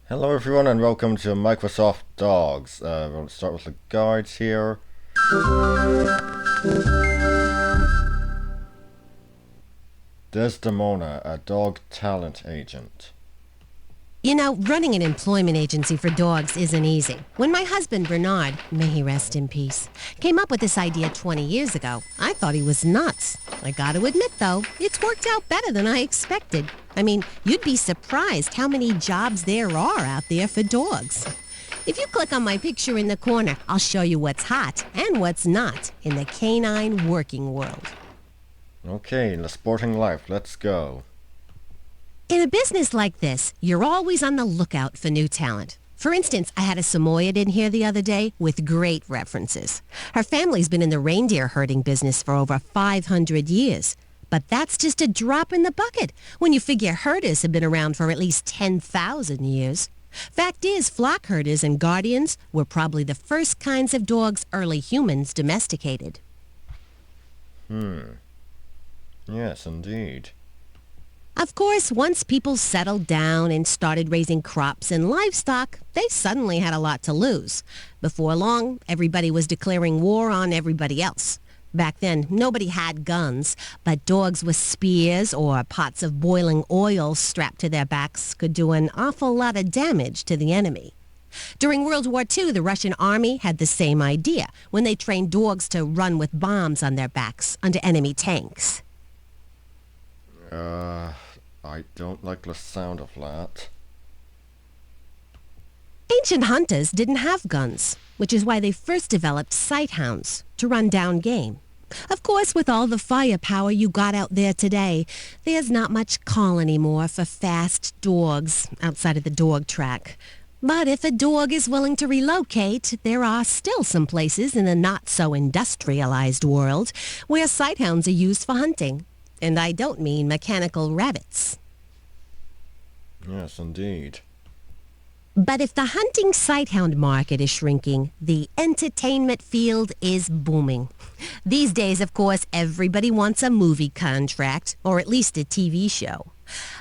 Hello everyone and welcome to Microsoft Dogs. We'll start with the guides here. Desdemona, a dog talent agent. You know, running an employment agency for dogs isn't easy. When my husband, Bernard, may he rest in peace, came up with this idea 20 years ago, I thought he was nuts. I gotta admit, though, it's worked out better than I expected. I mean, you'd be surprised how many jobs there are out there for dogs. If you click on my picture in the corner, I'll show you what's hot and what's not in the canine working world. Okay, in the sporting life, let's go. In a business like this, you're always on the lookout for new talent. For instance, I had a Samoyed in here the other day with great references. Her family's been in the reindeer herding business for over 500 years. But that's just a drop in the bucket when you figure herders have been around for at least 10,000 years. Fact is, flock herders and guardians were probably the first kinds of dogs early humans domesticated. Yes, indeed. Of course, once people settled down and started raising crops and livestock, they suddenly had a lot to lose. Before long, everybody was declaring war on everybody else. Back then, nobody had guns, but dogs with spears or pots of boiling oil strapped to their backs could do an awful lot of damage to the enemy. During World War II, the Russian army had the same idea when they trained dogs to run with bombs on their backs under enemy tanks. I don't like the sound of that. Ancient hunters didn't have guns, which is why they first developed sighthounds to run down game. Of course, with all the firepower you got out there today, there's not much call anymore for fast dogs outside of the dog track. But if a dog is willing to relocate, there are still some places in the not-so-industrialized world where sighthounds are used for hunting. And I don't mean mechanical rabbits. Yes, indeed. But if the hunting sighthound market is shrinking, the entertainment field is booming. These days, of course, everybody wants a movie contract, or at least a TV show.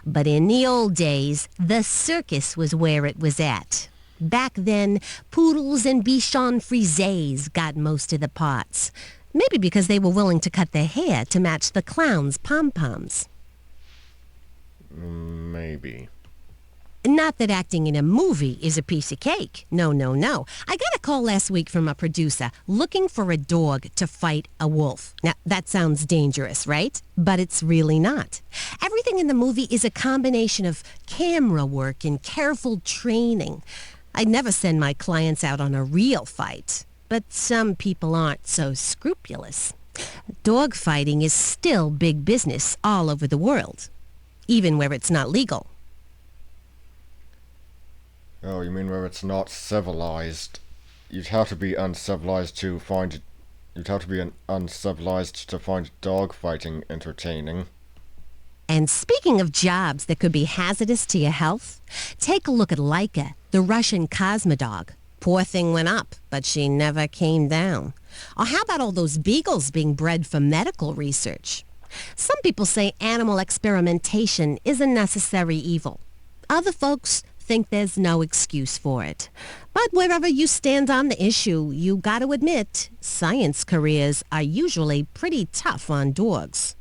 But in the old days, the circus was where it was at. Back then, poodles and Bichon Frise got most of the parts. Maybe because they were willing to cut their hair to match the clown's pom-poms. Maybe. Not that acting in a movie is a piece of cake. No, no, no. I got a call last week from a producer looking for a dog to fight a wolf. Now, that sounds dangerous, right? But it's really not. Everything in the movie is a combination of camera work and careful training. I'd never send my clients out on a real fight. But some people aren't so scrupulous. Dog fighting is still big business all over the world, even where it's not legal. Oh, you mean where it's not civilized? You'd have to be uncivilized to find dog fighting entertaining. And speaking of jobs that could be hazardous to your health, take a look at Laika, the Russian Cosmodog. Poor thing went up, but she never came down. Or how about all those beagles being bred for medical research? Some people say animal experimentation is a necessary evil. Other folks think there's no excuse for it. But wherever you stand on the issue, you got to admit, science careers are usually pretty tough on dogs.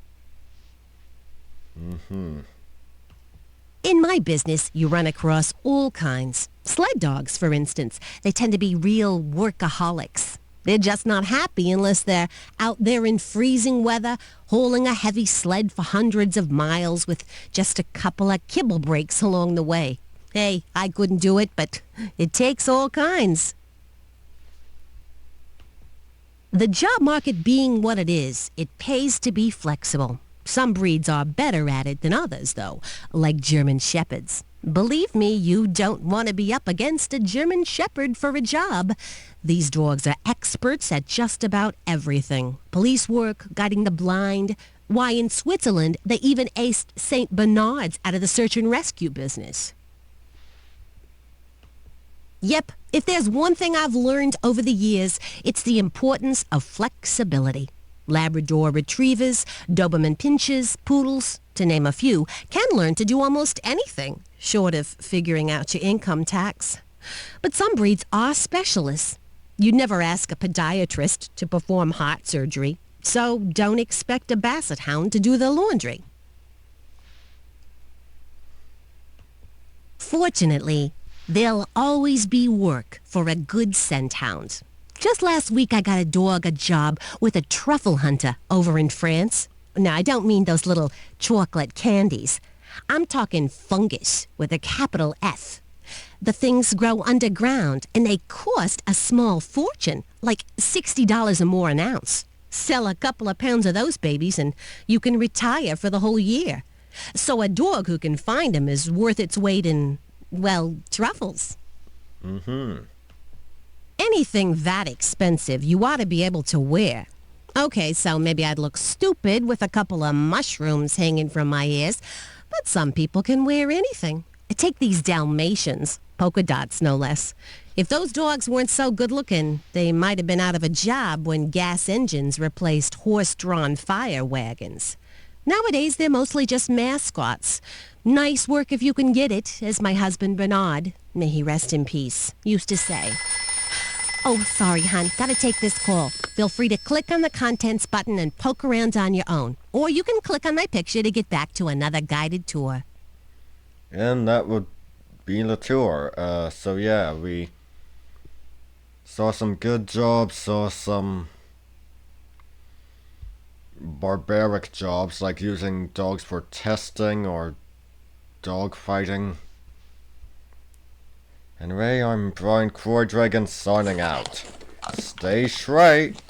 In my business, you run across all kinds. Sled dogs, for instance, they tend to be real workaholics. They're just not happy unless they're out there in freezing weather, hauling a heavy sled for hundreds of miles with just a couple of kibble breaks along the way. Hey, I couldn't do it, but it takes all kinds. The job market being what it is, it pays to be flexible. Some breeds are better at it than others, though, like German Shepherds. Believe me, you don't want to be up against a German Shepherd for a job. These dogs are experts at just about everything. Police work, guiding the blind. Why, in Switzerland, they even aced St. Bernards out of the search and rescue business. Yep, if there's one thing I've learned over the years, it's the importance of flexibility. Labrador retrievers, Doberman pinschers, poodles, to name a few, can learn to do almost anything, short of figuring out your income tax. But some breeds are specialists. You'd never ask a podiatrist to perform heart surgery, so don't expect a basset hound to do the laundry. Fortunately, there'll always be work for a good scent hound. Just last week I got a dog a job with a truffle hunter over in France. Now, I don't mean those little chocolate candies. I'm talking fungus with a capital F. The things grow underground, and they cost a small fortune, like $60 or more an ounce. Sell a couple of pounds of those babies, and you can retire for the whole year. So a dog who can find them is worth its weight in, well, truffles. Anything that expensive, you ought to be able to wear. Okay, so maybe I'd look stupid with a couple of mushrooms hanging from my ears, but some people can wear anything. Take these Dalmatians, polka dots no less. If those dogs weren't so good looking, they might have been out of a job when gas engines replaced horse-drawn fire wagons. Nowadays, they're mostly just mascots. Nice work if you can get it, as my husband Bernard, may he rest in peace, used to say. Oh, sorry, hon. Gotta take this call. Feel free to click on the contents button and poke around on your own. Or you can click on my picture to get back to another guided tour. And that would be the tour. So yeah, we saw some good jobs, saw some barbaric jobs like using dogs for testing or dog fighting. Anyway, I'm Brian Croydragon signing out. Stay straight.